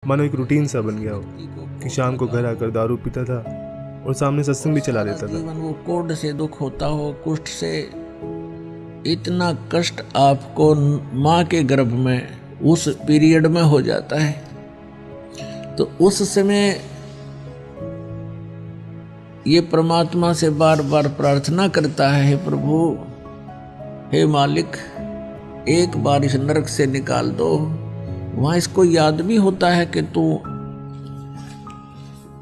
मानो एक रूटीन सा बन गया हो कि शाम को घर आकर दारू पीता था और सामने सत्संग भी चला देता था। जीवन वो कोढ़ से दुख होता हो, कुष्ठ से, इतना कष्ट आपको माँ के गर्भ में उस पीरियड में हो जाता है। तो उस समय ये परमात्मा से बार बार प्रार्थना करता है, हे प्रभु, हे मालिक, एक बार इस नरक से निकाल दो। वहां इसको याद भी होता है कि तू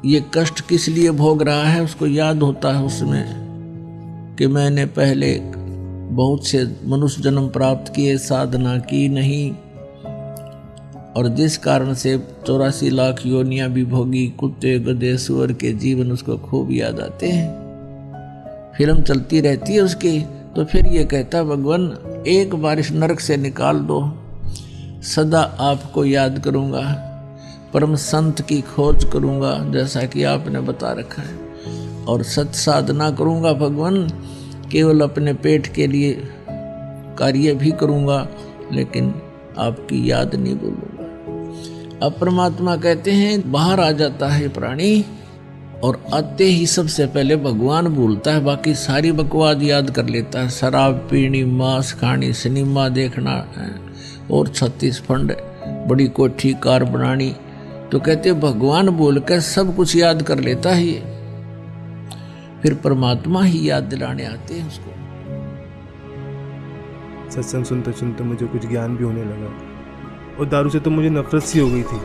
ये कष्ट किस लिए भोग रहा है, उसको याद होता है उसमें कि मैंने पहले बहुत से मनुष्य जन्म प्राप्त किए, साधना की नहीं, और जिस कारण से 84 लाख योनियां भी भोगी, कुत्ते गधे सुअर के जीवन उसको खूब याद आते हैं। फिल्म चलती रहती है उसकी। तो फिर ये कहता, भगवान एक बार इस नरक से निकाल दो, सदा आपको याद करूंगा, परम संत की खोज करूंगा जैसा कि आपने बता रखा है, और सत साधना करूंगा भगवान, केवल अपने पेट के लिए कार्य भी करूंगा लेकिन आपकी याद नहीं भूलूंगा। अब परमात्मा कहते हैं बाहर आ जाता है प्राणी, और आते ही सबसे पहले भगवान भूलता है, बाकी सारी बकवाद याद कर लेता है। शराब पीनी, मांस खानी, सिनेमा देखना और 36 फंड, बड़ी कोठी कार बनानी। तो कहते भगवान बोल कर सब कुछ याद कर लेता है ये। फिर परमात्मा ही याद दिलाने आते हैं उसको। सत्संग सुनते सुनते मुझे कुछ ज्ञान भी होने लगा और दारू से तो मुझे नफरत सी हो गई थी।